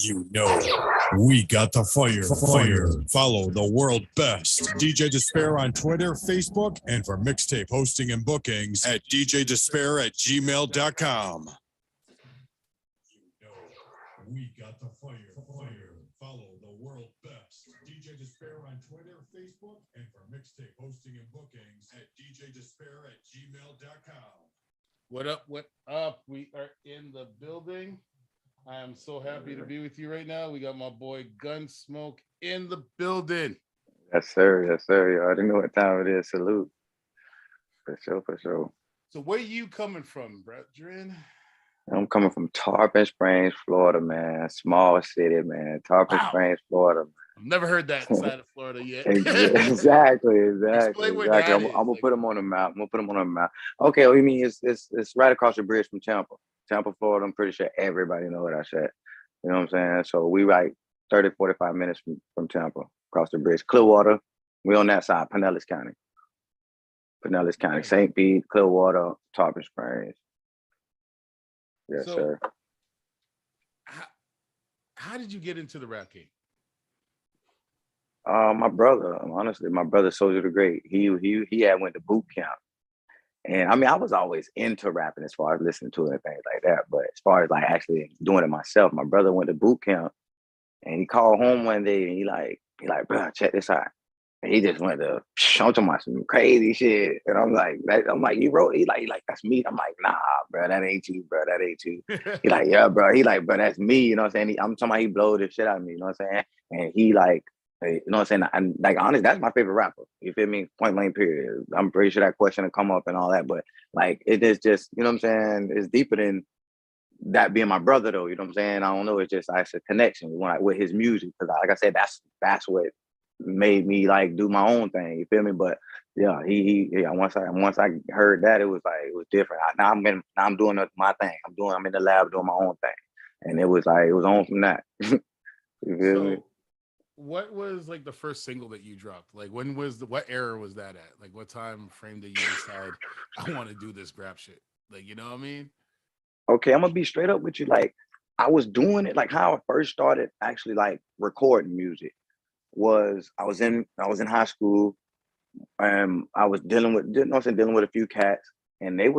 You know, we got the fire. Follow the world best DJ Disspare on Twitter, Facebook, and for mixtape hosting and bookings at djdisspare@gmail.com. You know, we got the fire. Follow the world best DJ Disspare on Twitter, Facebook, and for mixtape hosting and bookings at djdisspare@gmail.com. What up? What up? We are in the building. I am so happy to be with you right now. We got my boy Gunsmoke in the building. Yes, sir. Yes, sir. You already know what time it is. Salute. For sure. So where you coming from, brethren? I'm coming from Tarpon Springs, Florida, man. Small city, man. Tarpon Springs, Florida. I've never heard that side of Florida yet. Exactly. Explain where that I'm is. gonna put them on the map. Okay, well, you mean it's right across the bridge from Tampa, Florida. I'm pretty sure everybody know what I said. You know what I'm saying? So we like 30, 45 minutes from Tampa, across the bridge. Clearwater, we on that side, Pinellas County, St. Pete, Clearwater, Tarpon Springs. Yes, sir. How did you get into the rap game? My brother, honestly, Soldier the Great. He had went to boot camp. And I mean, I was always into rapping as far as listening to it and things like that. But as far as like actually doing it myself, my brother went to boot camp and he called home one day and he like, bro, check this out. And he just went to, I'm talking about some crazy shit. And I'm like, you wrote it? He like, that's me. I'm like, nah, bro, that ain't you, bro. That ain't you. He like, yeah, bro. He like, bro, that's me. You know what I'm saying? I'm talking about he blowed the shit out of me. You know what I'm saying? And he like, you know what I'm saying? And like, honestly, that's my favorite rapper. You feel me? Point blank, period. I'm pretty sure that question will come up and all that. But like, it is just, you know what I'm saying? It's deeper than that being my brother, though. You know what I'm saying? I don't know. It's just, it's a connection with his music. Because like I said, that's what made me like do my own thing. You feel me? But yeah, once I heard that, it was different. Now I'm doing my thing. I'm in the lab doing my own thing. And it was on from that. You feel me? What was like the first single that you dropped? Like what era was that at? Like what time frame did you decide I want to do this rap shit? Like, you know what I mean? Okay, I'm gonna be straight up with you. Like I was doing it, like how I first started actually like recording music was I was in high school and I was dealing with a few cats, and they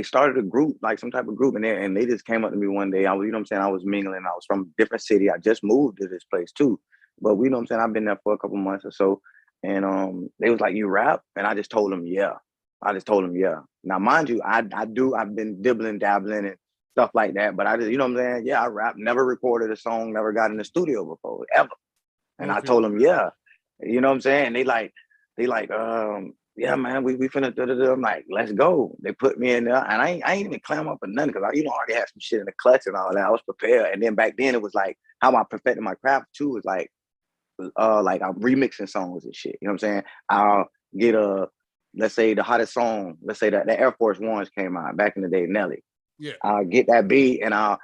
started a group, like some type of group, and they just came up to me one day. I was, you know what I'm saying, I was mingling. I was from a different city. I just moved to this place too. But you know what I'm saying, I've been there for a couple months or so. And they was like, you rap? And I just told them, yeah. Now, mind you, I've been dabbling and stuff like that. But I just, you know what I'm saying? Yeah, I rap. Never recorded a song, never got in the studio before, ever. And I told them, yeah. You know what I'm saying? They like, yeah, man, we finna do. I'm like, let's go. They put me in there, and I ain't even clam up or nothing because I already had some shit in the clutch and all that. I was prepared. And then back then it was like how I perfected my craft too is like I'm remixing songs and shit. You know what I'm saying? I'll get let's say the hottest song, let's say that the Air Force Ones came out back in the day, Nelly. Yeah. I'll get that beat and I'll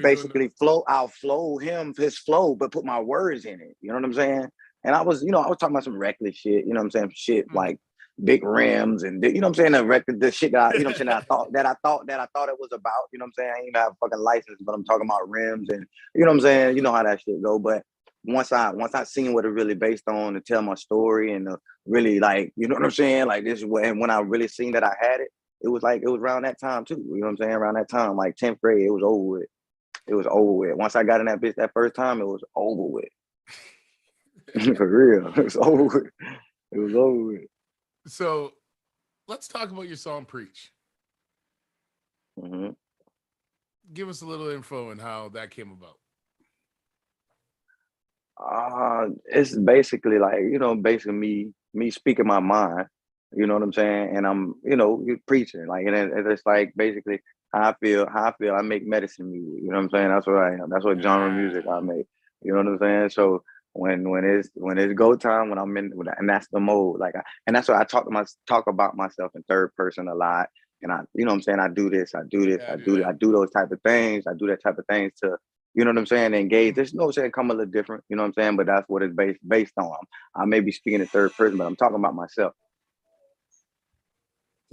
basically I'll flow his flow, but put my words in it. You know what I'm saying? And I was talking about some reckless shit, you know what I'm saying? Shit like big rims and you know what I'm saying? The shit that you know what I'm saying? I thought it was about, you know what I'm saying? I ain't even have a fucking license, but I'm talking about rims and you know what I'm saying? You know how that shit go. But once I seen what it really based on to tell my story and really like, you know what I'm saying? Like this is when I really seen that I had it, it was around that time too. You know what I'm saying? Around that time, like 10th grade, it was over with. Once I got in that bitch that first time, it was over with. For real. It was over with. So let's talk about your song Preach. Mm-hmm. Give us a little info on how that came about. It's basically like, me speaking my mind, you know what I'm saying? And I'm, you're preaching, like, and it's like basically how I feel, I make medicine music, you know what I'm saying? That's what I am. That's what genre music I make. You know what I'm saying? So when it's go time, when I'm in, and that's the mode, like, and that's why I talk about myself in third person a lot. And I, you know what I'm saying? I do this, I do those type of things. I do that type of things to, you know what I'm saying, engage. There's no saying come a little different, you know what I'm saying? But that's what it's based on. I may be speaking in third person, but I'm talking about myself.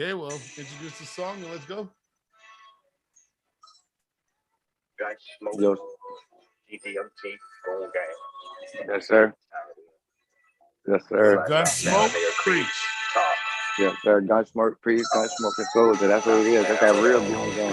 Okay, well, introduce the song and let's go. Yo, PDMT, Gold Gang. Yes, sir. Yes, sir. Gunsmoke, preach. Top. Yes, sir. Gunsmoke, Gunsmoke and Soldier. That's what it is. That's that real gun gang.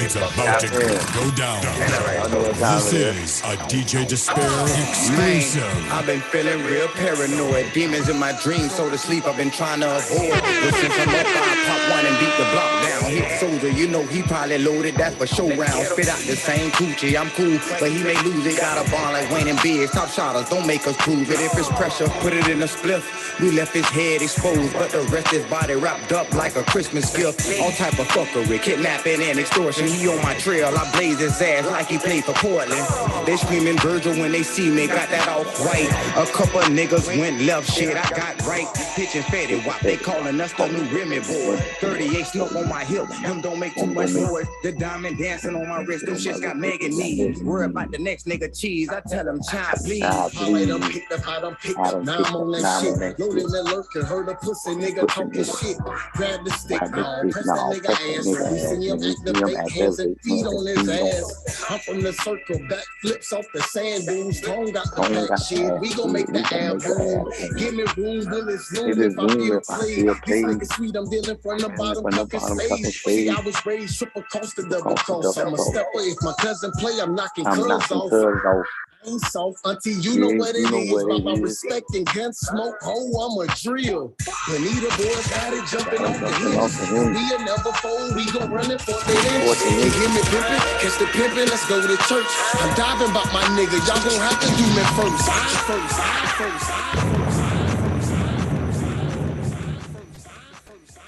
It's about to go down. I know what time This it is. is a DJ Disspare Man, exclusive. I've been feeling real paranoid. Demons in my dreams, so to sleep I've been trying to avoid. But since I'm up, I pop one and beat the block down. Hit Soldier, you know he probably loaded, that's for show rounds. Spit out the same coochie, I'm cool, but he may lose it. Got a bond like Wayne and Biggs. Top shotters, don't make us prove it. If it's pressure, put it in a spliff. We left his head exposed, but the rest his body wrapped up like a Christmas gift. All type of fuckery, kidnapping and extortion. He on my trail, I blaze his ass like he played for Portland. They screaming Virgil when they see me, got that off white. A couple niggas went left, shit, I got right. Pitching Fetty Wap, they calling us the new Remy boys. 38 smoke on my hip, them don't make too much noise. The diamond dancing on my wrist, them shits got mega knees. Worry about the next nigga cheese, I tell them child please. I done picked up, I done picked up, now I'm on that shit. Loading that lurking, heard a pussy nigga talking shit. Grab the stick, press that nigga ass. We see him activate, hands and feet on his ass. I'm from the circle, back flips off the sand dunes. Tone got the back shit, we gon' make the air boom. Give me room, will it's room if I feel played. This nigga sweet, I'm dealing from the bottom, fucking stage. See, I was raised triple cost to double cost. I'm a stepper, if my cousin play, I'm knocking cuz off. Ain't soft, auntie, you know what it is. About respect and gun smoke, I'm a drill. Benita boys got it jumping off the hills. We'll never fold, we gon' run it for the hills. You hear me pimpin'? Catch the pimpin', let's go to church. I'm diving about my nigga, y'all gon' have to do me first.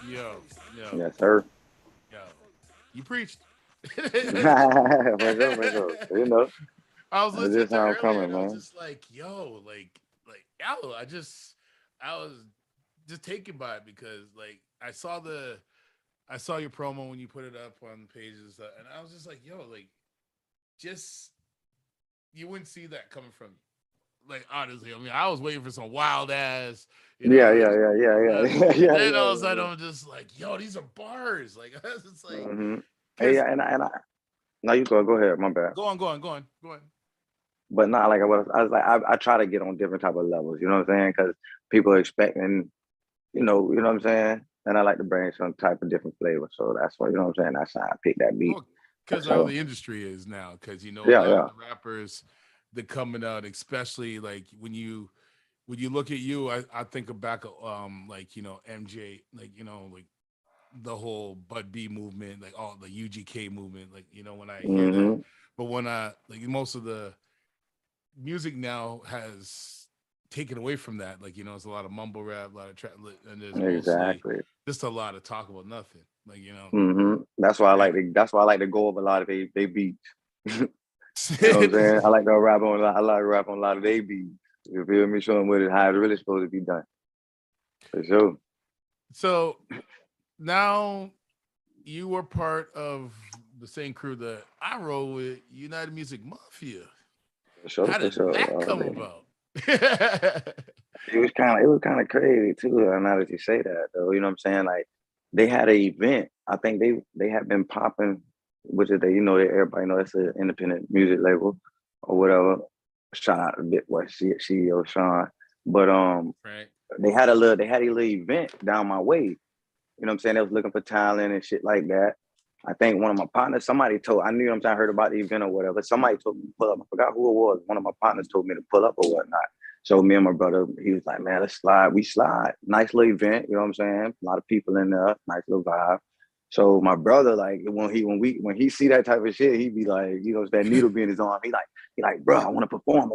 Yo. Yes, sir. Yo. You preached. You know. I was listening to how I'm earlier, coming, and I was man. just like, yo, yo, I was just taken by it because like I saw your promo when you put it up on pages, and I was just like, yo, like, just you wouldn't see that coming from you. Like, honestly, I mean, I was waiting for some wild ass. Yeah. Then all of a sudden, I'm just like, yo, these are bars. Like, it's like, Hey, and I. No, you go ahead. My bad. Go on. But not like I was like, I try to get on different type of levels. You know what I'm saying? Because people are expecting, you know what I'm saying. And I like to bring some type of different flavor. So that's why, you know what I'm saying. That's how I pick that beat. Because how the industry is now. Because a lot of the rappers that coming out, especially like when you look at you, I think back like MJ, like like the whole Bud B movement, like all the UGK movement, like when I hear that. But when I like most of the music now has taken away from that, like it's a lot of mumble rap, a lot of trap, and there's mostly just a lot of talk about nothing, like That's why I like to go over a lot of they beats. You know what I'm saying? I like to rap on a lot of they beats. You feel me? Showing what how it's really supposed to be done. For sure. So now you were part of the same crew that I roll with, United Music Mafia. Sure, how did that come about? It was kind of crazy too. Now that you say that, though, you know what I'm saying? Like they had an event. I think they had been popping, which is everybody know it's an independent music label or whatever. Shout out to Big Boy CEO Sean, but right. They had a little event down my way. You know what I'm saying? They was looking for talent and shit like that. I think one of my partners, I heard about the event or whatever. Somebody told me to pull up. I forgot who it was. One of my partners told me to pull up or whatnot. So me and my brother, he was like, man, let's slide. We slide. Nice little event, you know what I'm saying? A lot of people in there, nice little vibe. So my brother, like when he see that type of shit, he be like, that needle be in his arm. He like, bro, I want to perform.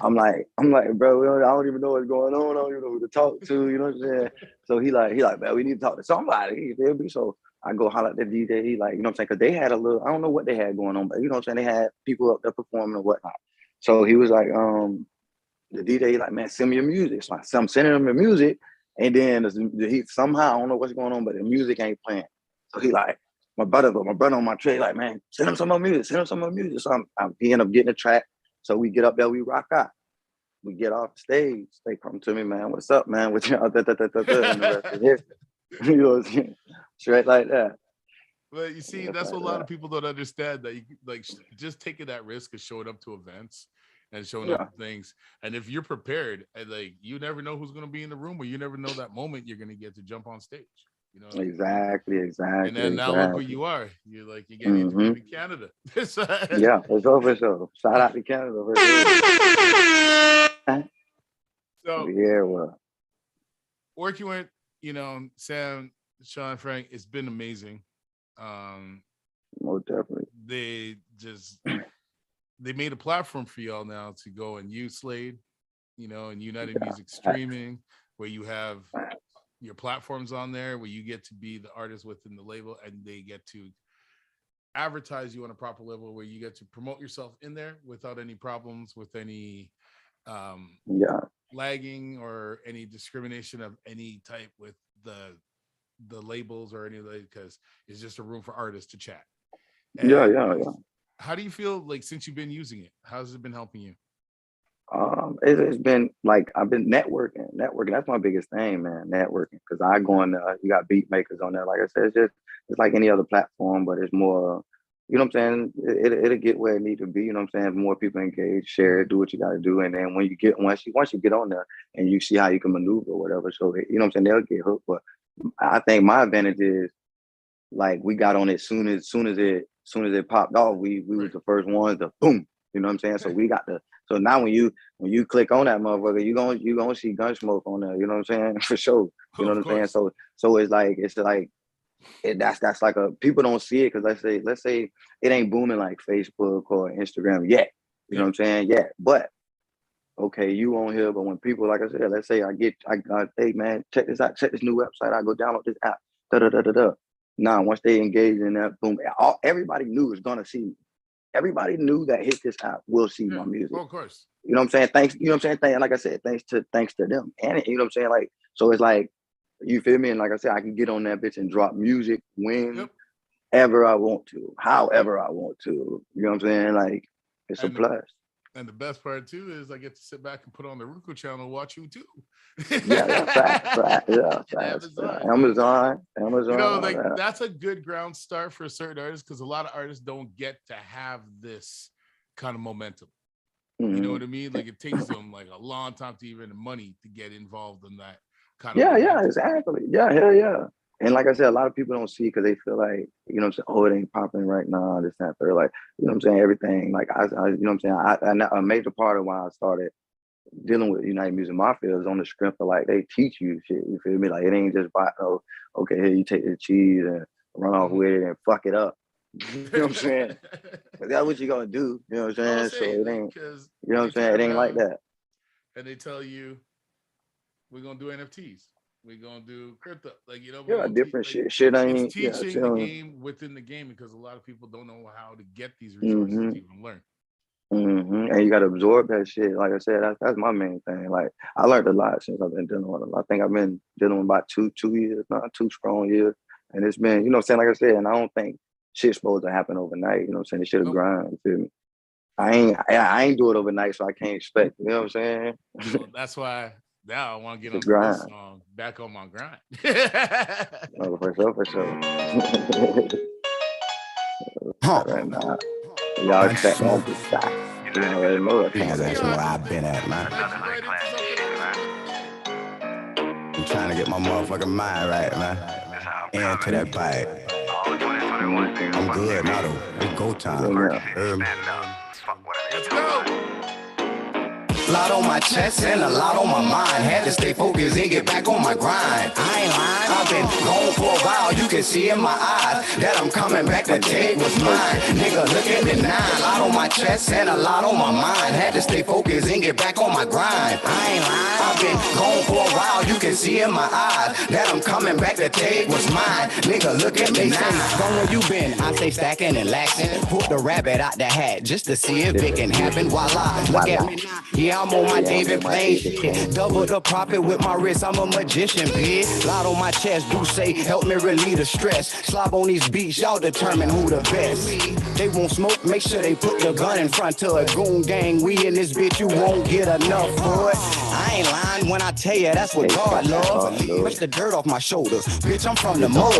I'm like, bro, I don't even know what's going on. I don't even know who to talk to. You know what I'm saying? So he like, man, we need to talk to somebody. You feel me? So I go holler at the DJ. He like, you know what I'm saying? Because they had I don't know what they had going on, but you know what I'm saying? They had people up there performing and whatnot. So he was like, the DJ like, man, send me your music. So I'm sending him the music. And then he somehow, I don't know what's going on, but the music ain't playing. So he like, my brother on my tray, like, man, send him some more music. So he end up getting a track. So we get up there, we rock out. We get off the stage. They come to me, man, what's up, man? With y'all, and the rest is history. You know what I'm saying? Straight like that. But you see, Yeah, that's what a like lot of people don't understand, that you like just taking that risk of showing up to events and showing up Yeah. to things. And if you're prepared, and like you never know who's going to be in the room, or you never know that moment you're going to get to jump on stage. You know what I mean? Exactly, And then now look where you are. You're getting interviewed in Canada. Yeah, for sure. Shout out to Canada for sure. So yeah, well, working with, Sam, Sean, Frank, it's been amazing. most definitely. They made a platform for y'all now to go and use Slade, and United Music Streaming, where you have your platforms on there, where you get to be the artist within the label, and they get to advertise you on a proper level, where you get to promote yourself in there without any problems with any lagging or any discrimination of any type with the labels or any, because it's just a room for artists to chat. And yeah. How do you feel like since you've been using it? How's it been helping you? It's been like I've been networking. That's my biggest thing, man. Networking, because I go on there. You got beat makers on there. Like I said, it's like any other platform, but it's more. You know what I'm saying? It'll get where it need to be. You know what I'm saying? More people engage, share, do what you got to do, and then once you get on there and you see how you can maneuver or whatever, so you know what I'm saying, they'll get hooked. But I think my advantage is like we got on it soon as it popped off. We was the first ones to boom. You know what I'm saying? So we got the. So now when you click on that motherfucker, you gonna see Gunsmoke on there. You know what I'm saying? For sure. You know what I'm saying? So it's like. That's like people don't see it because let's say it ain't booming like Facebook or Instagram yet. You know what I'm saying? Yeah, but okay, you on here, but when people, like I said, let's say hey man, check this out, check this new website. I go download this app. Now once they engage in that, boom, everybody knew is gonna see me. Everybody knew that hit this app will see my music. Well, of course. You know what I'm saying? Thanks. You know what I'm saying? Like I said, thanks to them, and you know what I'm saying? Like so, it's like. You feel me? And like I said, I can get on that bitch and drop music whenever I want to, however I want to. You know what I'm saying? Like, it's a plus. And the best part too is I get to sit back and put on the Roku channel and watch you too. Fact. Amazon. That's a good ground start for a certain artist, because a lot of artists don't get to have this kind of momentum. Mm-hmm. You know what I mean? Like it takes them like a long time to even money to get involved in that. Exactly. Hell yeah. And like I said, a lot of people don't see because they feel like, you know what I'm saying, oh, it ain't popping right now, this, that, they're like, you know what I'm saying, everything. Like, I you know what I'm saying, a major part of why I started dealing with United Music Mafia is on the strength of, like, they teach you shit, you feel me? Like, it ain't just by, oh, okay, here, you take the cheese and run off with it and fuck it up. You know what I'm saying? That's what you're going to do, you know what I'm saying? So it ain't, you know what I'm saying, it ain't like that. And they tell you, we're gonna do NFTs. We're gonna do crypto, like different shit. Shit ain't it's teaching the game within the game, because a lot of people don't know how to get these resources to even learn. And you got to absorb that shit. Like I said, that's my main thing. Like I learned a lot since I've been dealing with it. I think I've been dealing with about 2 years, not 2 strong years, and it's been, you know what I'm saying, like I said, and I don't think shit's supposed to happen overnight. You know what I'm saying? It should have grind. You feel me? I ain't do it overnight, so I can't expect. You know what I'm saying? Well, that's why. Now I want to get on this song, back on my grind. Oh, for sure. Right now, y'all check on the side. You already know it. That's where I've been at, man. I'm trying to get my motherfucking mind right, man. Into that pipe. I'm good now, though. It's go time. Let's go. Lot on my chest and a lot on my mind. Had to stay focused and get back on my grind. I ain't lying, I've been gone for a while. You can see in my eyes that I'm coming back to take what's mine. Nigga, look at the 9. Lot on my chest and a lot on my mind. Had to stay focused and get back on my grind. I ain't lying, I've been gone for a while. You can see in my eyes that I'm coming back to take what's mine. Nigga, look at me now. From where you been, I stay stacking and laxing. Put the rabbit out the hat just to see if it can happen. Voila, look at me now. Yeah, I'm on my David Blaine shit. Double the profit with my wrist, I'm a magician, bitch. Lot on my chest, do say, help me relieve the stress. Slob on these beats, y'all determine who the best. They won't smoke, make sure they put the gun in front to a goon gang. We in this bitch, you won't get enough for it. I ain't lying when I tell you that's what God loves. Push the dirt off my shoulders. Bitch, I'm from the mud.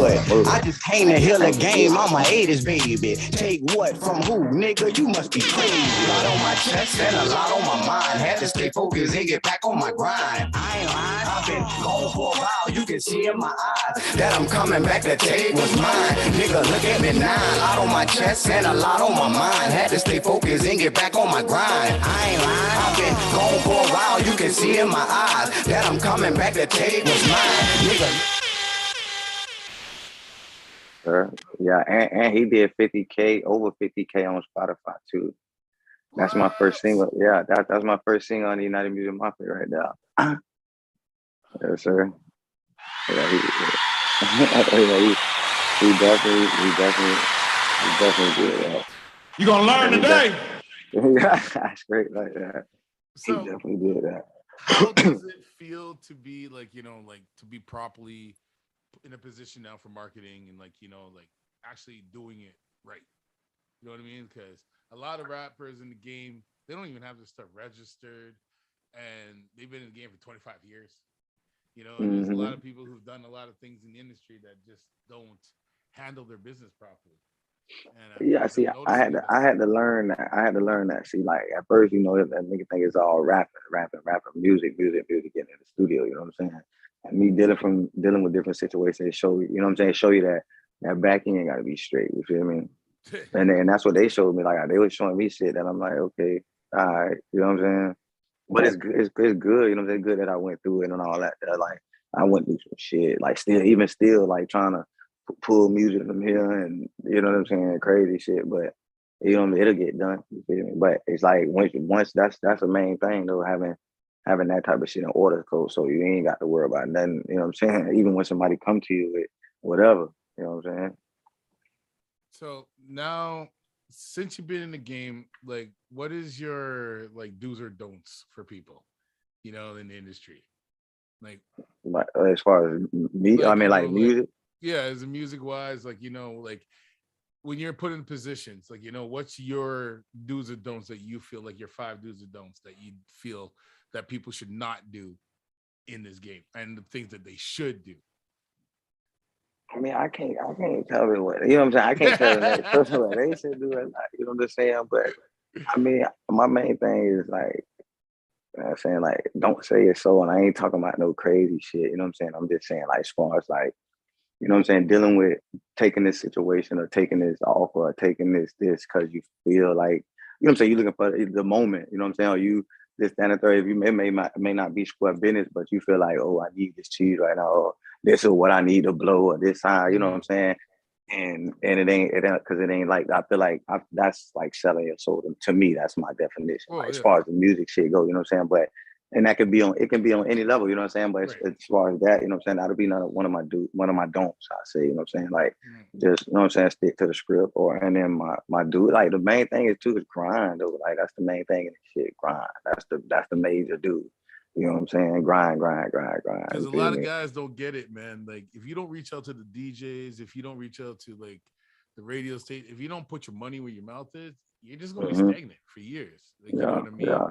I just came to heal the game. I'm a 80s baby. Take what from who? Nigga, you must be crazy. A lot on my chest and a lot on my mind. Had to stay focused and get back on my grind. I ain't lying. I've been gone for a while. You can see in my eyes that I'm coming back to take what's mine. Nigga, look at me now. A lot on my chest and a lot on my mind. Had to stay focused and get back on my grind. I ain't lying. I've been gone for a while. You can see in my eyes that I'm coming back to take what's mine. Nigga. Yeah, and he did 50K, over 50K on Spotify too. That's my first single. Yeah, that's my first single on the United Music Mafia right now. Yes, sir. Yeah, he definitely did that. You gonna learn today? Yeah, that's great like that. So, he definitely did that. How does it feel to be like, like to be properly in a position now for marketing and like actually doing it right? You know what I mean? Because a lot of rappers in the game, they don't even have their stuff registered, and they've been in the game for 25 years. And there's a lot of people who've done a lot of things in the industry that just don't handle their business properly. And yeah, see, I had to learn that. See, like at first, that nigga think it's all rapping, music, getting in the studio. You know what I'm saying? And me dealing with different situations, show you that back end got to be straight. You feel me? and that's what they showed me. Like they were showing me shit that I'm like, okay, all right, you know what I'm saying? But it's good, you know. It's good that I went through it and all that. Like I went through some shit, like still, like trying to pull music from here, and you know what I'm saying, crazy shit. But it'll get done. You feel me? But it's like once that's the main thing though, having that type of shit in order, code, so you ain't got to worry about nothing. You know what I'm saying? Even when somebody come to you with whatever, you know what I'm saying? So now, since you've been in the game, like, what is your like do's or don'ts for people, in the industry? Like as far as me, I mean, like music. Yeah, as a music wise, like like when you're put in positions, like what's your do's or don'ts that you feel like your 5 do's or don'ts that you feel that people should not do in this game, and the things that they should do. I mean, I can't tell them what, you know what I'm saying? I can't tell them what they should do it, you know what I'm saying? But I mean, my main thing is like, you know what I'm saying, like, don't say it so, and I ain't talking about no crazy shit, you know what I'm saying? I'm just saying, like, as far as like, you know what I'm saying, dealing with taking this situation or taking this offer or taking this because you feel like, you know what I'm saying, you're looking for the moment, you know what I'm saying? Or you this, that, and the third, if you may not be square business, but you feel like, oh, I need this cheese right now, or this is what I need to blow, or this high, you know what I'm saying? And it ain't because it ain't like, I feel like that's like selling your soul. To me, that's my definition. Like, as far as the music shit goes, you know what I'm saying? But and that can be on any level, you know what I'm saying? But as far as that, you know what I'm saying, that'll be one of my don'ts, I say, you know what I'm saying? Like, just, you know what I'm saying, stick to the script, and then my do, like, the main thing is too is grind, though. Like, that's the main thing in the shit, grind. That's the major do. You know what I'm saying? Grind. Because a lot of guys don't get it, man. Like, if you don't reach out to the DJs, if you don't reach out to like the radio station, if you don't put your money where your mouth is, you're just gonna be stagnant for years. Like, you know what I mean? Yeah.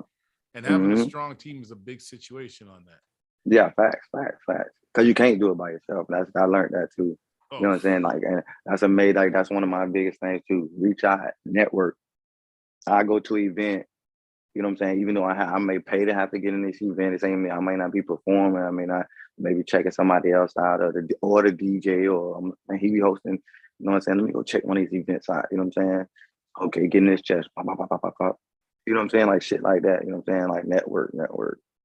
And having a strong team is a big situation on that. Yeah, facts. Because you can't do it by yourself. I learned that too. You know what I'm saying? Like, and that's one of my biggest things too. Reach out, network. I go to an event, you know what I'm saying? Even though I may pay to have to get in this event, it ain't me. I might not be performing. I may not maybe checking somebody else out, or the DJ, and he be hosting. You know what I'm saying? Let me go check one of these events out. You know what I'm saying? Okay, getting this chest. Pop. You know what I'm saying? Like shit like that. You know what I'm saying? Like network. You know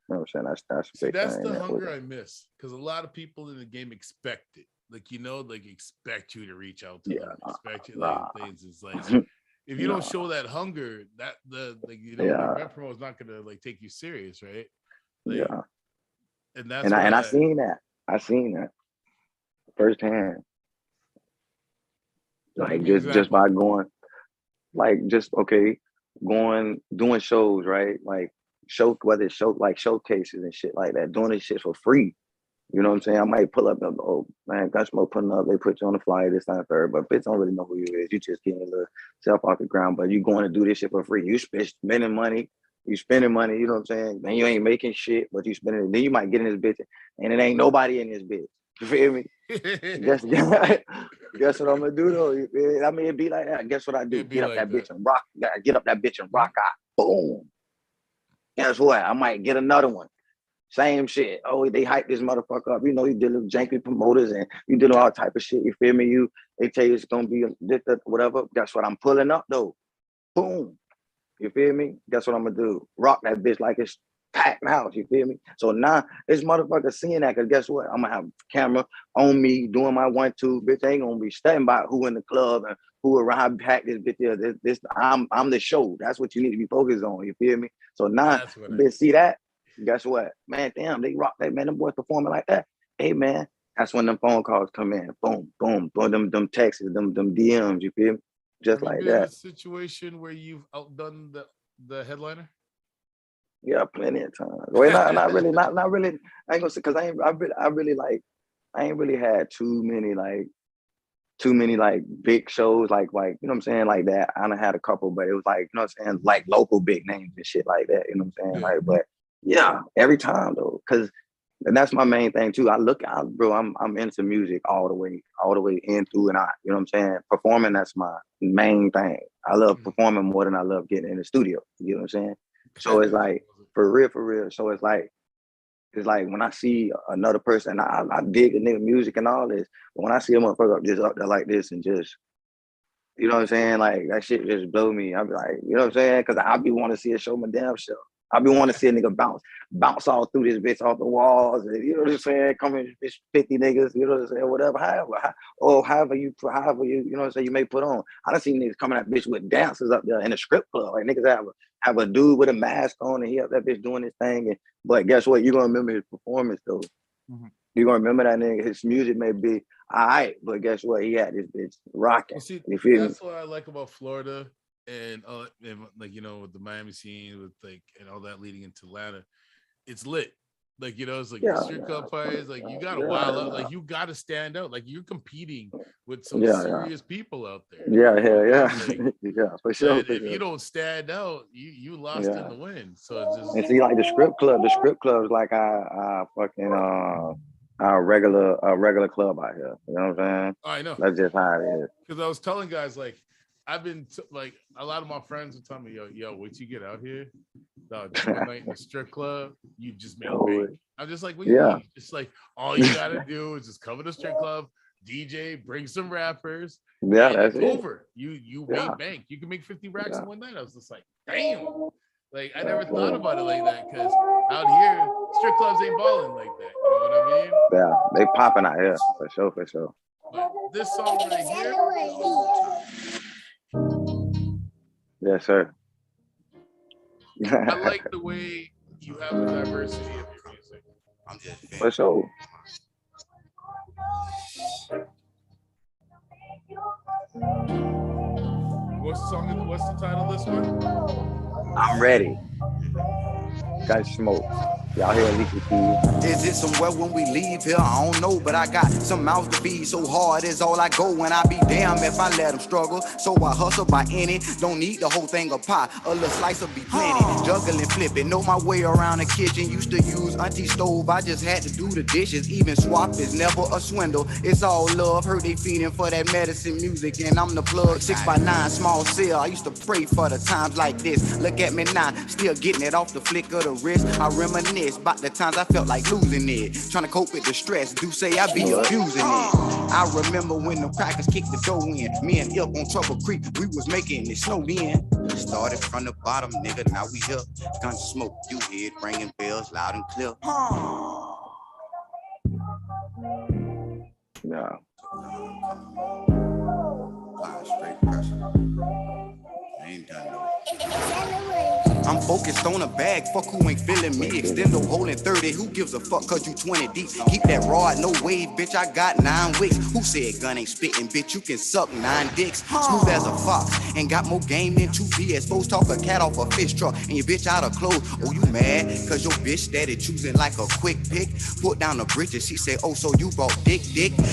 what I'm saying? That's a big that's thing. The hunger I miss, because a lot of people in the game expect it. Like, like expect you to reach out to them, expect you like things. It's like if you don't show that hunger, that the event promo is not gonna like take you serious, right? Like, and that's I seen that. I seen that firsthand. Like just by going, like doing shows, right? Like showcases and shit like that, doing this shit for free. You know what I'm saying? I might pull up, oh man, Gunsmoke putting up, they put you on the flyer, this, that, and third, but bitch don't really know who you is. You just getting a little self off the ground, but you going to do this shit for free. You spending money You spending money, you know what I'm saying? Then you ain't making shit, but you spending it. Then you might get in this bitch and it ain't nobody in this bitch. You feel me? guess, guess what I'm gonna do though? I mean, it'd be like that. Guess what I do? Get up that bitch and rock. Get up that bitch and rock out. Boom. Guess what? I might get another one. Same shit. Oh, they hype this motherfucker up. You know, you dealing with janky promoters and you dealing with all type of shit. You feel me? They tell you it's gonna be this, that, whatever. Guess what? I'm pulling up though. Boom. You feel me? Guess what I'm gonna do? Rock that bitch like it's packed house. You feel me? So now this motherfucker seeing that, cause guess what? I'm gonna have a camera on me doing my 1-2. Bitch ain't gonna be studying about who in the club and who around pack this bitch here. I'm the show. That's what you need to be focused on. You feel me? So now bitch see that. Guess what? Man, damn, they rock that, man. Them boys performing like that. Hey man, that's when them phone calls come in. Boom, boom, boom, them texts, them DMs, you feel me? Just like that. A situation where you've outdone the headliner? Yeah, plenty of times. Well, not really. I ain't gonna say because I ain't really had too many like big shows like you know what I'm saying, like that. I done had a couple, but it was like, you know what I'm saying, like local big names and shit like that. You know what I'm saying? Like, but yeah, every time though, and that's my main thing too. Bro, I'm into music all the way in through and out. You know what I'm saying? Performing, that's my main thing. I love performing more than I love getting in the studio. You know what I'm saying? So it's like for real. So it's like when I see another person, I dig the nigga music and all this. But when I see a motherfucker just up there like this and just, you know what I'm saying, like that shit just blow me. I be like, you know what I'm saying? Because I be want to see a show my damn show. I be want to see a nigga bounce all through this bitch off the walls, and, you know what I'm saying? Come in, bitch, 50 niggas, you know what I'm saying? Whatever, however you, you know what I'm saying, you may put on. I done seen niggas coming at bitch with dancers up there in a strip club. Like niggas have a dude with a mask on and he up that bitch doing his thing. But guess what? You're gonna remember his performance though. Mm-hmm. You're gonna remember that nigga. His music may be all right, but guess what? He had this bitch rocking. You feel me? That's what I like about Florida. And like, you know, with the Miami scene, with like and all that leading into Atlanta, it's lit. Like, you know, it's like strip club parties. Like you gotta wild out. Like you gotta stand out. Like you're competing with some serious people out there. Yeah. Like, yeah, for sure. If you don't stand out, you lost in the wind. So it's just, and see, like the strip club is like our fucking our regular club out here. You know what I'm saying? I know. That's just how it is. Because I was telling guys, like, I've been like a lot of my friends would tell me, yo, wait till you get out here, dog, one night in the strip club, you just made bank. I'm just like, what do you mean? Just like all you gotta do is just come to the strip club, DJ, bring some rappers, that's it's over. You made bank. You can make 50 racks in one night. I was just like, damn. Like I never thought about it like that, because out here, strip clubs ain't balling like that. You know what I mean? Yeah, they popping out here for sure. But this song right here. Yes, sir. I like the way you have the diversity of your music. I'm just for sure. What's the title of this one? I'm ready. Gunsmoke. Y'all hear Alicia Keys? Is it somewhere when we leave here? I don't know, but I got some mouths to feed. So hard is all I go when I be damn if I let them struggle. So I hustle by any. Don't need the whole thing of pie. A little slice will be plenty. Juggling, flipping. Know my way around the kitchen. Used to use auntie stove. I just had to do the dishes. Even swap is never a swindle. It's all love. Heard they feeding for that medicine music. And I'm the plug. 6x9 small cell. I used to pray for the times like this. Look at me now. Still getting it off the flick of the wrist. I reminisce about the times I felt like losing it. Trying to cope with the stress. Do say I be abusing it. I remember when the crackers kicked the door in. Me and Ilk on Trouble Creek. We was making it snow in. Started from the bottom, nigga. Now we here. Gunsmoke, you hear it ringing bells loud and clear. Yeah. Straight pressure. I ain't done no. I'm focused on a bag, fuck who ain't feeling me. Extend the hole in 30, who gives a fuck cause you 20 deep. Keep that rod, no wave, bitch, I got 9 wicks. Who said gun ain't spitting, bitch, you can suck 9 dicks. Smooth as a fox, and got more game than 2 PS4s. Talk a cat off a fish truck, and your bitch out of clothes. Oh, you mad, cause your bitch steady choosing like a quick pick. Put down the bridges, she said, oh, so you bought dick.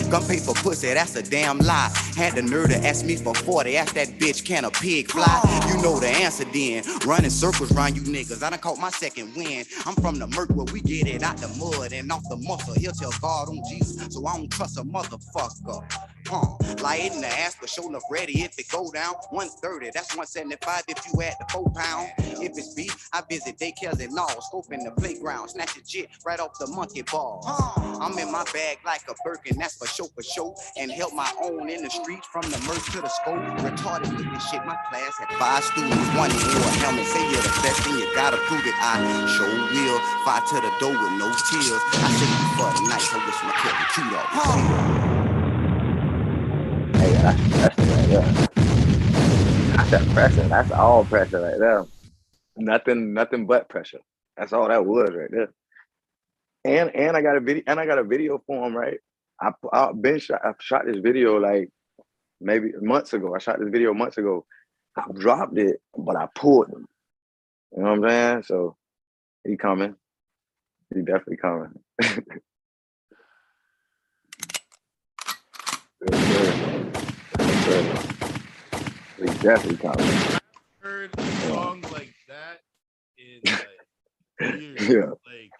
Gun pay for pussy, that's a damn lie. Had the nerve to ask me for 40, ask that bitch, can a pig fly? You know the answer then, running circles circles round you niggas. I done caught my second win. I'm from the murk where we get it out the mud and off the muscle. He'll tell God on Jesus, so I don't trust a motherfucker. Lie in the ass, but show enough ready if it go down. 130, that's 175 if you add the 4 pound. If it's beef, I visit daycares and all, scope in the playground, snatch a jit right off the monkey ball. I'm in my bag like a Birkin, that's for show, and help my own in the streets from the merch to the scope. Retarded with this shit, my class had 5 students, one who wore a helmet, say you're the best and you gotta prove it. I show will, fight to the door with no tears. I say you for the night, so this one kept the cute off. Hey, that's right there. That's that pressure. That's all pressure right there. Nothing but pressure. That's all that was right there. And I got a video for him, right? I shot this video like maybe months ago. I shot this video months ago. I dropped it, but I pulled him. You know what I'm saying? So he coming. He definitely coming. He definitely coming. I heard a song like that in like years. Yeah. Like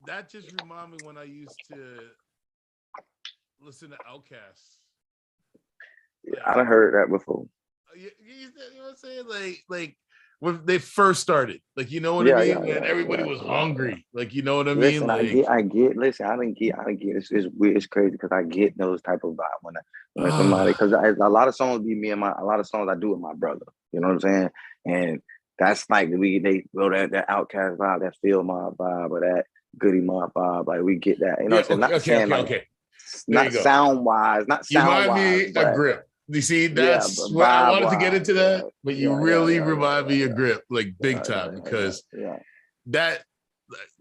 that just remind me when I used to listen to Outkast. Yeah, I done heard that before. You know what I'm saying? Like when they first started, like you know what I mean? And everybody was hungry, like you know what I mean? Listen, like I get. Listen, I didn't get. It's weird. It's crazy because I get those type of vibe when somebody, because a lot of songs be me and a lot of songs I do with my brother. You know what I'm saying? And that's like they go that Outkast vibe, that Feel Mob vibe, or that Goody Mob vibe. Like we get that. You know what I'm saying? Okay. Not sound wise, not you sound remind wise. me a grip. You see, that's what I wanted to get into that, but you really remind me of Grip, like big time, because that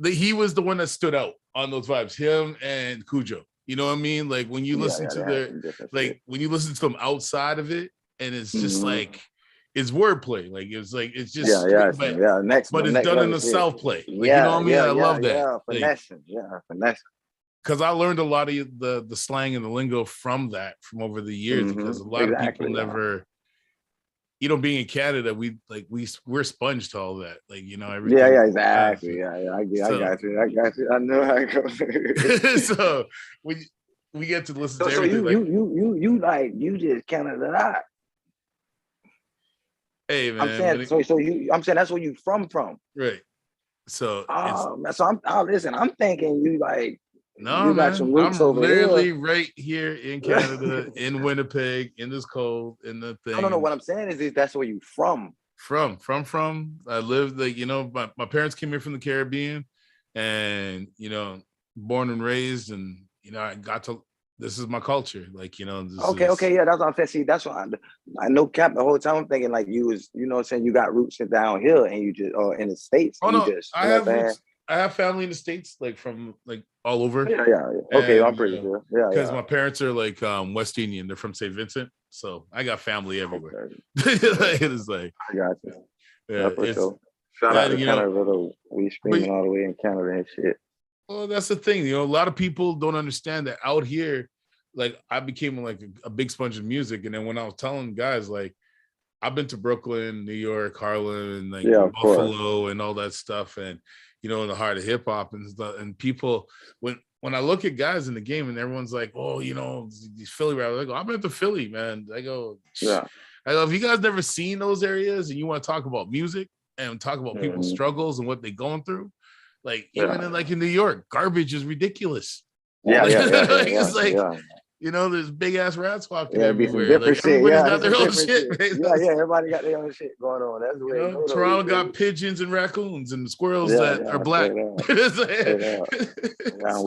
he was the one that stood out on those vibes. Him and Cujo. You know what I mean? Like when you listen to when you listen to them outside of it, and it's just like it's wordplay. Like it's just but it's done in a self play. Like, you know what I mean? I love that. Finessing. Because I learned a lot of the slang and the lingo from over the years, because a lot of people never, being in Canada, we're sponge to all that, like everything. Exactly. I got you. I know how it goes. So we get to listen to so everything. You just Canada out. Hey man, I'm saying that's where you from, right? So I'm thinking you like. No, you got man. some roots I'm over literally here. right here in Canada, in Winnipeg, in this cold, in the thing. No. What I'm saying is that's where you from. From. I lived my parents came here from the Caribbean, and born and raised, and I got to. This is my culture, like Okay, yeah, that's what I'm saying. See, that's what I know. Cap the whole time I'm thinking like you was, what I'm saying, you got roots down here, and you just in the States. Oh no, I have roots. I have family in the States, like from all over. Yeah. Okay, I'm pretty sure. Yeah, because my parents are like West Indian. They're from St. Vincent, so I got family everywhere. Okay. It's like I got you. Yeah, for sure. Shout out to Canada, though. We streaming all the way in Canada and shit. Well, that's the thing. A lot of people don't understand that out here. Like I became like a big sponge of music, and then when I was telling guys, like I've been to Brooklyn, New York, Harlem, and Buffalo, and all that stuff, and in the heart of hip hop and stuff. And people, when I look at guys in the game, and everyone's like, "Oh, these Philly rappers," I go, "I've been to Philly, man." I go, I go, if you guys never seen those areas and you want to talk about music and talk about people's struggles and what they're going through, like even in New York, garbage is ridiculous. It's like. There's big ass rats walking everywhere. Like, everybody's got their own shit. Everybody got their own shit going on. That's the way. Toronto got pigeons and raccoons and squirrels that are black. We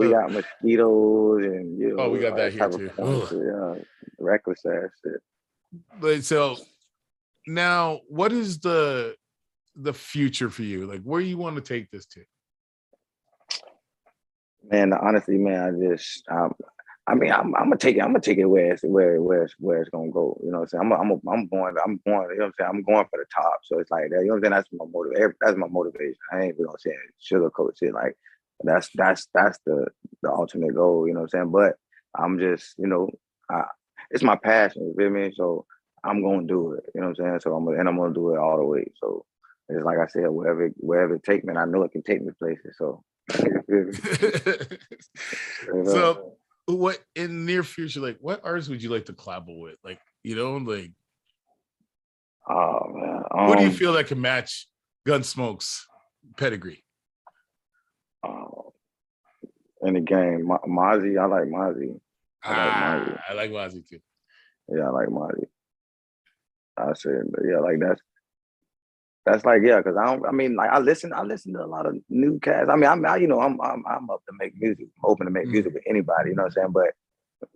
got mosquitoes and we got that here too. Reckless ass shit. But so now, what is the future for you? Like, where you want to take this to? Man, honestly, man, I'm gonna take it where it's gonna go. You know what I'm saying? I'm going. You know what I'm saying? I'm going for the top. So it's like that. You know what I'm saying? That's my motivation. I ain't gonna say sugarcoat shit. Like that's the ultimate goal. You know what I'm saying? But I'm just it's my passion. You feel me? So I'm gonna do it. You know what I'm saying? So I'm gonna do it all the way. So it's like I said, wherever it take me, and I know it can take me places. So, so what in the near future, like what artists would you like to collabo with? Like, you know, like oh man, who do you feel that can match Gunsmoke's pedigree? In the game, Mozzie, I like Mozzie. I like Mozzie too. Yeah, I like Mozzie. I said, yeah, like that's like, yeah, because I listen to a lot of new cats. I mean, I'm up to make music, I'm open to make music with anybody, you know what I'm saying?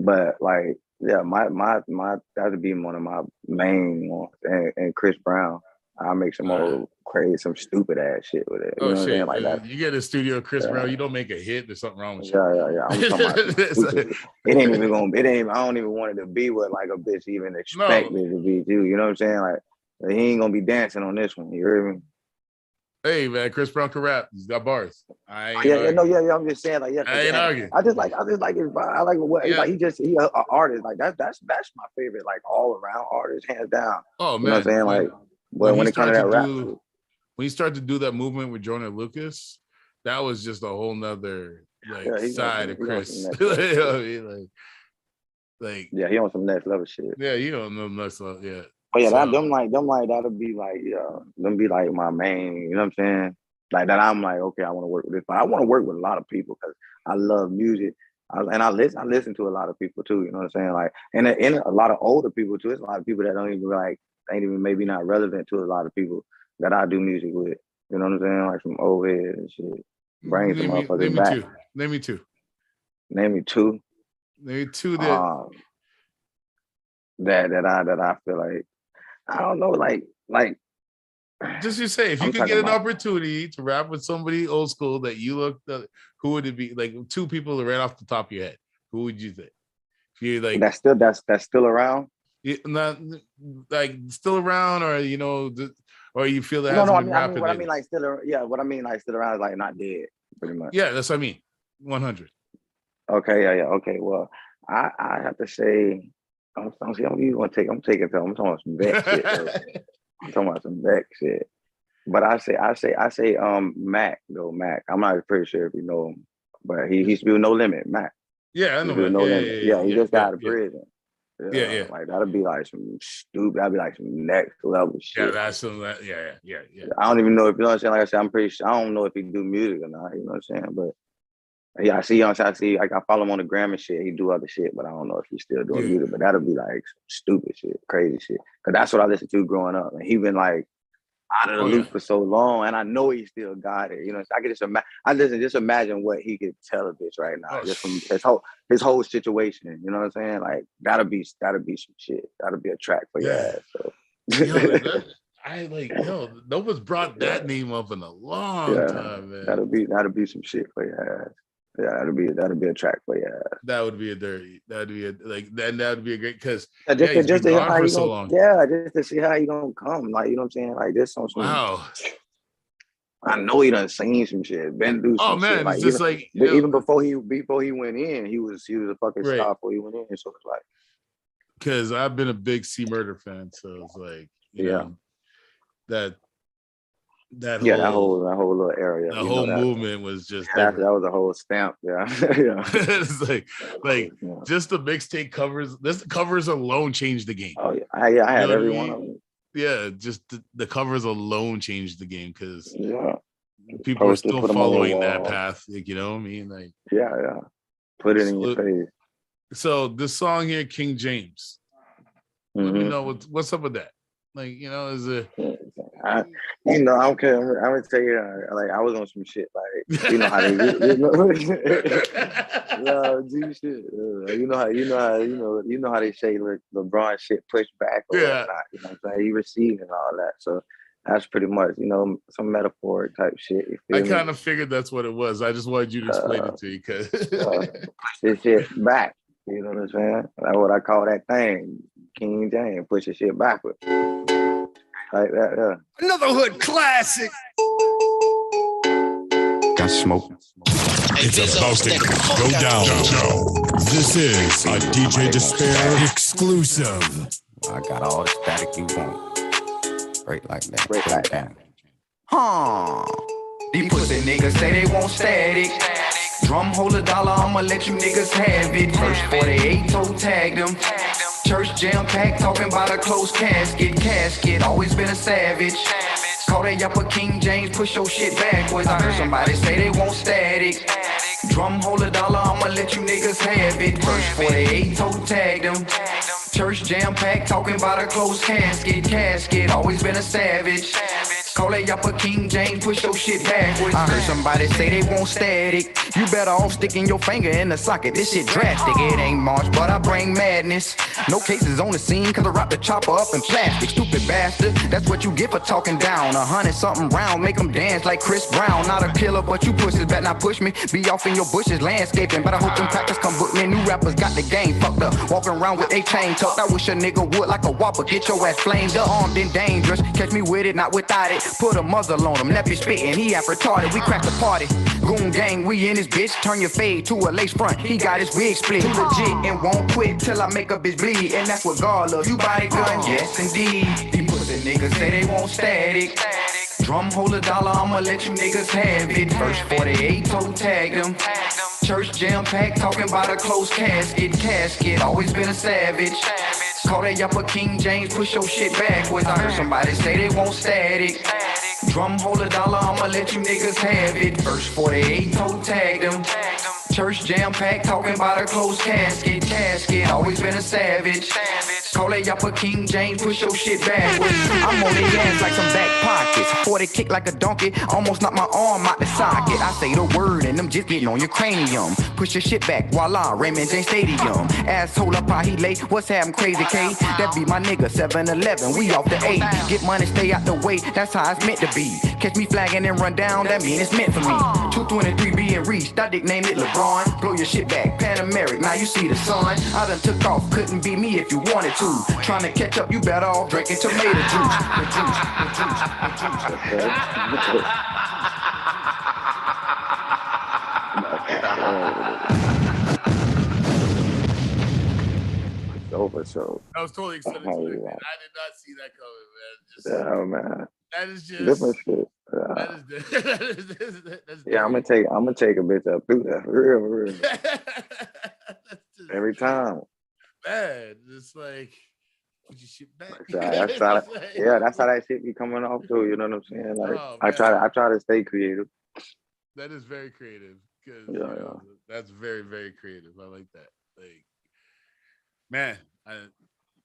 But like, yeah, my that would be one of my main ones. And Chris Brown, I'll make some old crazy, some stupid ass shit with it. You know what I'm saying? Like that. You get a studio, Chris Brown, you don't make a hit. There's something wrong with you. Yeah. I'm talking about it ain't even gonna. It ain't. I don't even want it to be what like a bitch even expect it to be too. You know what I'm saying? Like he ain't gonna be dancing on this one. You hear me? Hey man, Chris Brown can rap. He's got bars. I'm just saying, like, yeah. I ain't arguing. I just like his vibe. I like what like he an artist. Like that's my favorite, like all around artist, hands down. Oh man, you know what I'm saying? Like, but when it comes to that rap, when you start to do that movement with Jordan Lucas, that was just a whole nother side of Chris. Like yeah, he on some next level shit. Yeah, you don't know next level. Yeah. But yeah, them that'll be like, them be like my main, you know what I'm saying? Like that, I'm like, okay, I want to work with this, but I want to work with a lot of people because I love music, and I listen to a lot of people too. You know what I'm saying? Like, and a lot of older people too. It's a lot of people that don't even ain't even maybe not relevant to a lot of people that I do music with. You know what I'm saying? Like some old heads and shit. Bring some motherfuckers back. Name me two. Name me two. Name me two that I feel like. I don't know, like. Just you say, if you could get an opportunity to rap with somebody old school that you looked at, who would it be? Like two people right off the top of your head. Who would you think? If you like that's still around. Not like still around, or you know, or you feel that no, hasn't been rapping. What I mean like still around is like not dead, pretty much. Yeah, that's what I mean. 100. Okay, yeah. Okay, well, I have to say. I'm talking about some Beck shit. I'm talking about some Beck shit. But I say Mac though, Mac. I'm not pretty sure if you know him, but he's still No Limit, Mac. Yeah, I know. No Limit. Yeah, he just got out of prison. Yeah. Like that'd be like some stupid. That'd be like some next level shit. Yeah, that's some. Yeah. I don't even know if you know what I'm saying. Like I said, I'm pretty sure. I don't know if he do music or not. You know what I'm saying? But yeah, I see. Like I follow him on the gram and shit. He do other shit, but I don't know if he's still doing music. But that'll be like some stupid shit, crazy shit. Cause that's what I listened to growing up, and he been like out of the loop for so long, and I know he still got it. You know, I can just imagine what he could tell a bitch right now, just from his whole situation. You know what I'm saying? Like that'll be some shit. That'll be a track for your ass. So. No one's brought that name up in a long time, man. That'll be some shit for your ass. Yeah, that'll be a track for your ass. That would be a great because just to hear how you so long. Yeah, just to see how you gonna come. Like, you know what I'm saying? Like this on some. Wow. I know he done seen some shit, been through some shit. Like, it's just like even before he went in, he was a fucking star before he went in. So it's like, because I've been a big C Murder fan, so it's like you know, that whole little area, the whole movement was just that was a whole stamp. It's like just the mixtape covers. The covers alone changed the game. Oh yeah, I had every one of them. Yeah, just the covers alone changed the game because people are still following that path. Like, you know what I mean? Like put it in your face. So this song here, King James. Let me know what's up with that. Like, you know, is it? I don't care. I'm gonna tell you, like I was on some shit, like you know how they, do shit. You know how they say like LeBron shit pushed back or whatnot. You know what I'm saying? He received and all that. So that's pretty much, you know, some metaphoric type shit. I kind of figured that's what it was. I just wanted you to explain it to you because push this shit back. You know what I'm saying? That's what I call that thing. King James, push the shit backward. Like that, Another hood classic. Gunsmoke. It's about to go down. This is a DJ Disspare exclusive. I got all the static you want. Straight like that. Straight like that. These pussy niggas say they want static. Drum hold $1, I'ma let you niggas have it. First 48 toe tag them. Church jam pack, talking about a closed casket. Always been a savage. Call that up a King James, push your shit backwards. I heard somebody say they want static. Drum hold $1, I'ma let you niggas have it. First 48 toe tag them. Church jam pack, talking about a closed casket. Always been a savage. Call that up a King James, push your shit backwards. I heard somebody say they want static. You better off sticking your finger in the socket. This shit drastic. It ain't March, but I bring madness. No cases on the scene, cause I wrap the chopper up in plastic. Stupid bastard, that's what you get for talking down. 100-something round, make them dance like Chris Brown. Not a killer, but you pussies better not push me. Be off in your bushes, landscaping. But I hope them crackers come book me. New rappers got the game fucked up. Walking around with a chain tucked. I wish a nigga would like a whopper. Get your ass flamed up, armed and dangerous. Catch me with it, not without it. Put a muzzle on him, left you spitting. He half retarded, we cracked the party. Goon gang, we in this bitch. Turn your fade to a lace front. He got his wig split. Too legit and won't quit till I make a bitch bleed. And that's what God loves. You buy the gun, yes indeed. These pussy niggas say they want static. Drum hold $1, I'ma let you niggas have it. First 48 toe tag them. Church jam pack, talking about a closed casket. Always been a savage. Call that up a King James, push your shit backwards. I heard somebody say they want static. Drum hold $1, I'ma let you niggas have it. First 48 toe tag them. Church jam pack, talking about a closed casket. Always been a savage. Call that up a King James, push your shit backwards. I'm on their ass like some back pockets. 40 kick like a donkey, almost knock my arm out the socket. I say the word and them just getting on your cranium. Push your shit back, voila, Raymond James Stadium. Asshole up how he lay, what's happening crazy K? That be my nigga, 7-Eleven, we off the 8. Get money, stay out the way, that's how it's meant to be. Catch me flagging and run down, that mean it's meant for me. 223 being reached, I nicknamed it LeBron. Blow your shit back, Pan-American, now you see the sun. I done took off, couldn't be me if you wanted to. Trying to catch up, you better off drinking tomato juice. So I was totally excited. I did not see that coming, man. Just, yeah, man. That is just different shit. Yeah, I'm gonna take a bitch up through that. For real. Every time. Man, it's like put your shit back. That's how that shit be coming off too. You know what I'm saying? Like I try to stay creative. That is very creative. Because that's very, very creative. I like that. Like, man,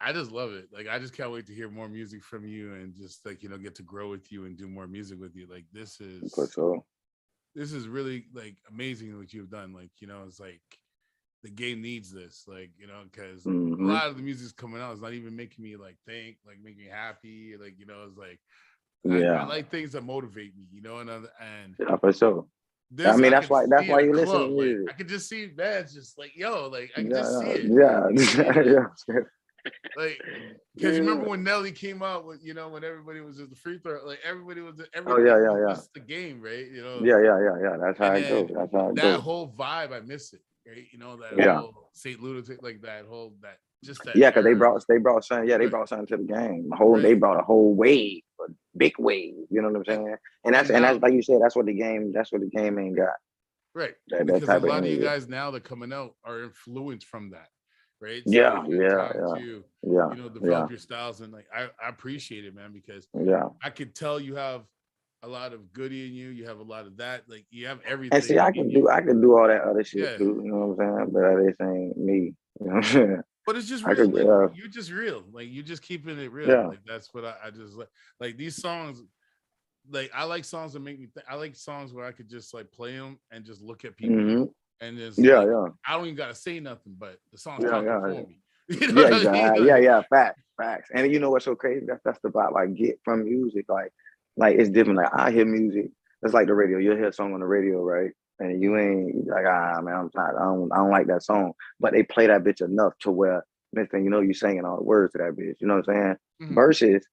I just love it. Like, I just can't wait to hear more music from you and just like, get to grow with you and do more music with you. Like, this is really like amazing what you've done. Like, it's like the game needs this, like, because a lot of the music's coming out is not even making me like think, like make me happy. Like, it's like, I like things that motivate me, and yeah, for sure. I mean, that's why you listen to music. Like, I can just see bands just like, like I can just see it. Yeah. Like, because you remember when Nelly came out with, when everybody was at the free throw, like everybody was just the game, right? Yeah. That's how it goes. That's how it goes. That whole vibe, I miss it, right? That whole St. Lunatic, like that whole just that. Yeah, because they brought something. Yeah, they brought something to the game. They brought a whole wave, a big wave. You know what I'm saying? And that's like you said, that's what the game ain't got. Right. That because type a lot of of you guys now that coming out are influenced from that. Right. So yeah. Develop your styles, and like I appreciate it, man, because I could tell you have a lot of goodie in you. You have a lot of that. Like you have everything. And see, I can do all that other shit too. You know what I'm saying? But this ain't me. You know what I'm saying? But it's just real. You're just real. Like you're just keeping it real. Yeah. Like that's what I just like. Like these songs. Like I like songs that make me. I like songs where I could just like play them and just look at people. And there's I don't even gotta say nothing, but the song's talking for me. Facts. And you know what's so crazy? That's the vibe I get from music. Like it's different. Like I hear music. It's like the radio. You'll hear a song on the radio, right? And you ain't like, man, I'm tired. I don't like that song. But they play that bitch enough to where next thing you know, you singing all the words to that bitch. You know what I'm saying? Mm-hmm. Versus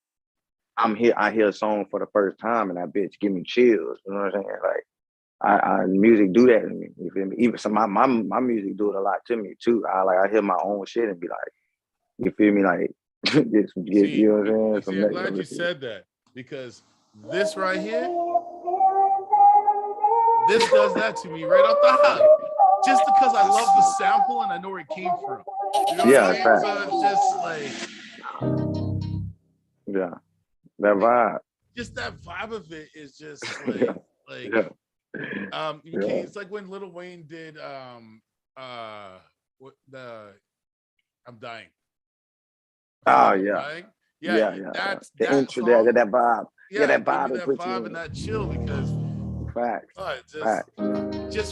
I hear a song for the first time and that bitch give me chills. You know what I'm saying? Like I music do that to me. You feel me? Even so, my music do it a lot to me too. I hear my own shit and be like, you feel me? Like, you know what I'm saying? I'm glad you said that because this right here, this does that to me right off the hop. Just because I love the sample and I know where it came from. You know what I mean? fact. So it's just like, Yeah, that vibe. just that vibe of it is just Yeah, like yeah, you can't, it's like when Lil Wayne did what the I'm dying. Oh I'm yeah, dying. yeah, Yeah, yeah. that's The that intro there, song. that vibe. Yeah, Yeah, that give vibe you will that put you vibe and in. that chill because Facts, just facts.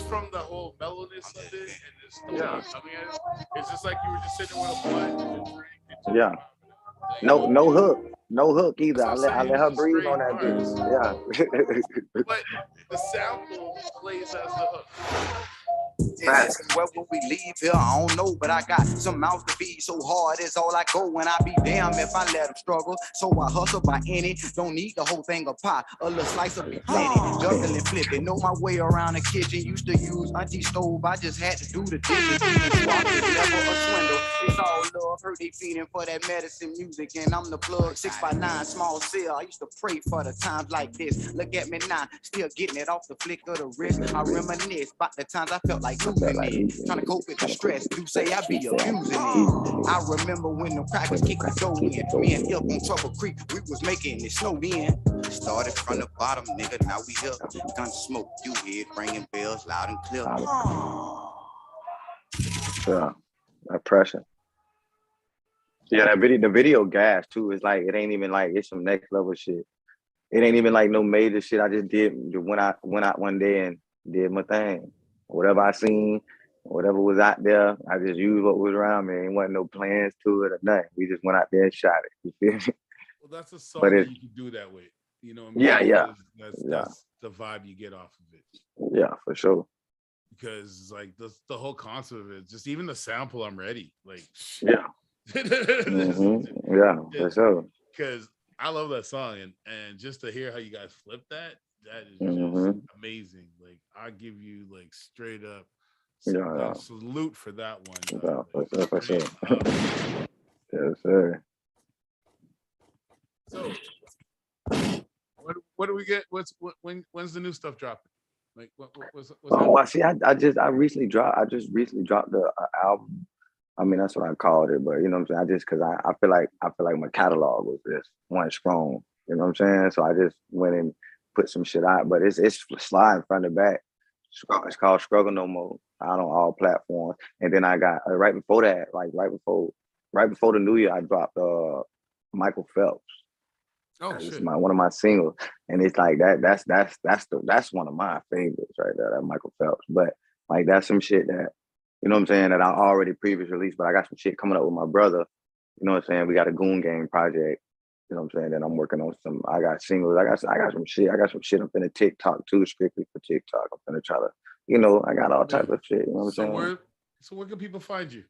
from the whole mellowness of it and just the way Yeah, you're coming at it, it's just like you were just sitting with a blunt and a drink and just yeah. vibing out. You No, know, no hook, no hook that's either. what I'm I saying. let It's her just breathe straight on that bars, bitch. Yeah. but the sample plays as the hook. Where will we leave here? I don't know, but I got some mouths to feed. So hard is all I go, when I be damned if I let them struggle. So I hustle by any, don't need the whole thing of pie. A little slice of be plenty, juggling, flipping. Know my way around the kitchen. Used to use auntie stove, I just had to do the dishes. Swap is never a swindle. It's all love, heard they feeding for that medicine music. And I'm the plug, 6x9, small cell. I used to pray for the times like this. Look at me now, still getting it off the flick of the wrist. I reminisce about the times I felt like losing it. Trying to cope with the stress. Do say I be abusing it. I remember when the crackers kicked the door in. Me and Ilk on Trouble Creek, we was making it snow in. Started from the bottom, nigga, now we here. Gunsmoke, you hear it, ringing bells loud and clear. Yeah, that pressure. Yeah, that video, the video gas too. Is like it ain't even like it's some next level shit. It ain't even like no major shit. I just went out one day and did my thing. Whatever I seen, whatever was out there, I just used what was around me. Ain't wasn't no plans to it or nothing. We just went out there and shot it. You feel me? Well, that's a But song that it, you can do that with. You know what I mean? yeah, yeah, Because yeah, that's the vibe you get off of it. yeah, for sure. Because like the whole concept of it, just even the sample, I'm ready. Like, Yeah, yeah, for sure. because I love that song and just to hear how you guys flip that is just Mm-hmm. amazing. Like I give you like straight up Yeah, salute for that one. yeah, for sure. Great. Yes, sir. So what do we get? When's the new stuff dropping? Like what's Well, see, I recently dropped the album. I mean, that's what I called it, but you know what I'm saying. Because I feel like my catalog was just one strong. You know what I'm saying. So I just went and put some shit out, but it's sliding front to back. It's called Struggle No More. Out on all platforms, and then I got right before that, like right before the New Year, I dropped Michael Phelps. Oh shit! It's one of my singles, and it's like that's one of my favorites right there, that Michael Phelps. But like that's some shit that you know what I'm saying that I already previous released, but I got some shit coming up with my brother. You know what I'm saying? We got a Goon Gang project. You know what I'm saying? That I'm working on some. I got singles. I got some shit. I got some shit up in the TikTok too, strictly for TikTok. I'm gonna try to, I got all type of shit. You know what I'm saying? Where can people find you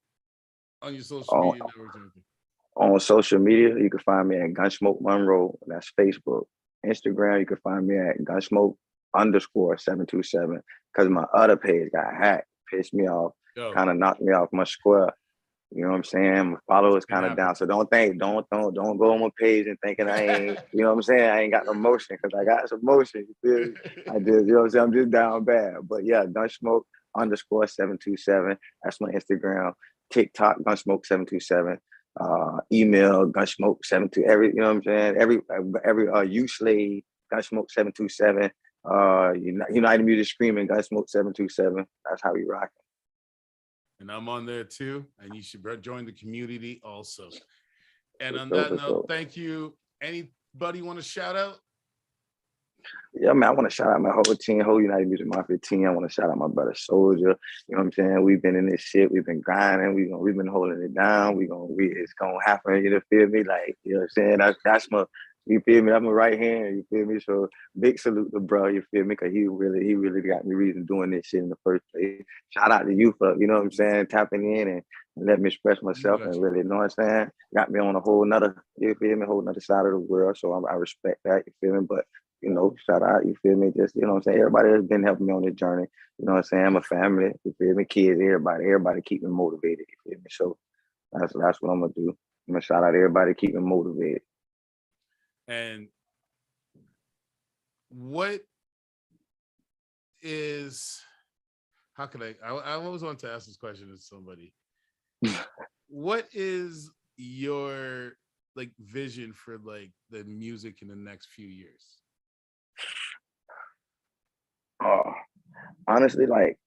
on your social On, media networks? on social media, you can find me at Gunsmoke Monroe. That's Facebook. Instagram, you can find me at Gunsmoke_727. Because my other page got hacked, pissed me off, kind of knocked me off my square. You know what I'm saying? My followers kind of down. So don't go on my page and thinking I ain't, you know what I'm saying? I ain't got no motion because I got some motion. You feel me? I just, you know what I'm saying? I'm just down bad. But yeah, Gunsmoke_727. That's my Instagram. TikTok, Gunsmoke727. Email Gunsmoke72. You know what I'm saying? Every Uslade, Gunsmoke727. United Music Screaming, Gunsmoke727. That's how we rock. And I'm on there too. And you should join the community also. And on that note, thank you. Anybody want to shout out? Yeah, man, I want to shout out my whole team, whole United Music Mafia team. I want to shout out my brother Soldier. You know what I'm saying? We've been in this shit. We've been grinding. We've been holding it down. It's gonna happen. You know, feel me? Like, you know what I'm saying? That's my, you feel me? That's my right hand. You feel me? So big salute to bro. You feel me? Because he really got me reason doing this shit in the first place. Shout out to you for, you know what I'm saying, tapping in and let me express myself and really, you know what I'm saying? Got me on a whole nother, you feel me? Whole nother side of the world. So I respect that. You feel me? But shout out, you feel me? Just, you know what I'm saying? Everybody has been helping me on this journey. You know what I'm saying? I'm a family, you feel me? Kids, everybody keep me motivated, you feel me? So that's what I'm gonna do. I'm gonna shout out everybody, keep me motivated. And what is, how could I always want to ask this question to somebody. What is your like vision for like the music in the next few years? Honestly, like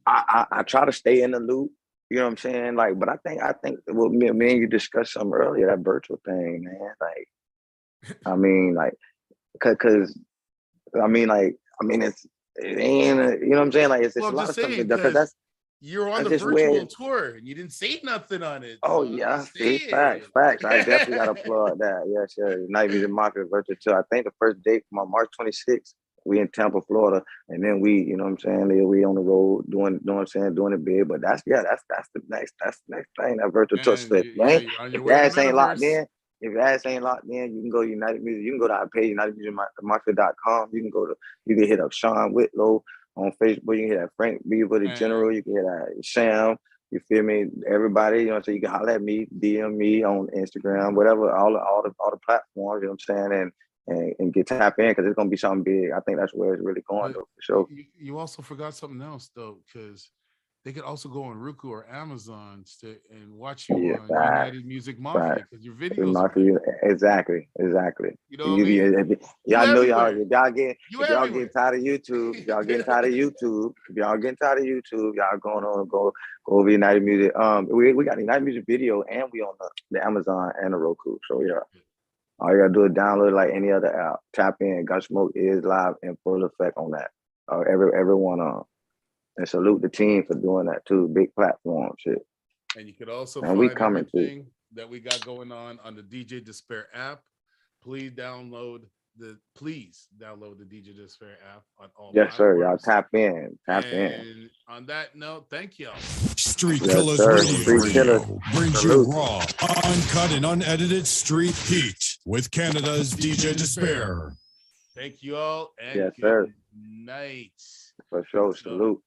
I try to stay in the loop. You know what I'm saying? Like, but I think what me and you discussed something earlier, that virtual thing, man. Like, I mean, like, cause it ain't, you know what I'm saying? Like, it's Well, a I'm lot just of stuff saying because because you're on that's the just where. virtual tour and you didn't say nothing on it. Oh So I'm yeah, just see, saying. facts. I definitely got to applaud that. Yeah, sure. Night Music Mafia virtual tour. I think the first date from March 26th, we in Tampa, Florida, and then we, you know what I'm saying, we on the road doing, you know what I'm saying, doing it big. But that's the next thing, that virtual tour. So And you're on your if way your to the ass ain't locked metaverse. in, if your ass ain't locked in, you can go to United Music. You can go to our page, UnitedMusicMafia.com. You can hit up Sean Whitlow on Facebook. You can hit that Frank Beaver, the And General. You can hit that Sham. You feel me? Everybody, you know, so you can holler at me, DM me on Instagram, whatever, all the platforms, you know what I'm saying, and get tap in because it's gonna be something big. I think that's where it's really going but though, for sure. you also forgot something else though, because they could also go on Roku or Amazon and watch you Yeah, on facts, United Music Mafia facts. because your videos are For there. you, exactly. You know what I mean? You Y'all know y'all. everywhere. You If y'all getting everywhere. tired of YouTube, y'all go over United Music. We got United Music Video, and we on the Amazon and the Roku. So yeah. All you gotta do is download it like any other app. Tap in. Gunsmoke is live in full effect on that. Everyone on. And salute the team for doing that too. Big platform shit. And you could also And we find coming too. everything that we got going on the DJ Disspare app. Please download the DJ Disspare app on all Yes, sir. Y'all platforms. tap in. And on that note, thank y'all. Street Yes, Killers sir. Radio, Street Killers. brings you Salute. raw, uncut, and unedited street heat with Canada's DJ Despair. Thank you all and Yes, good sir. night. For sure. Salute.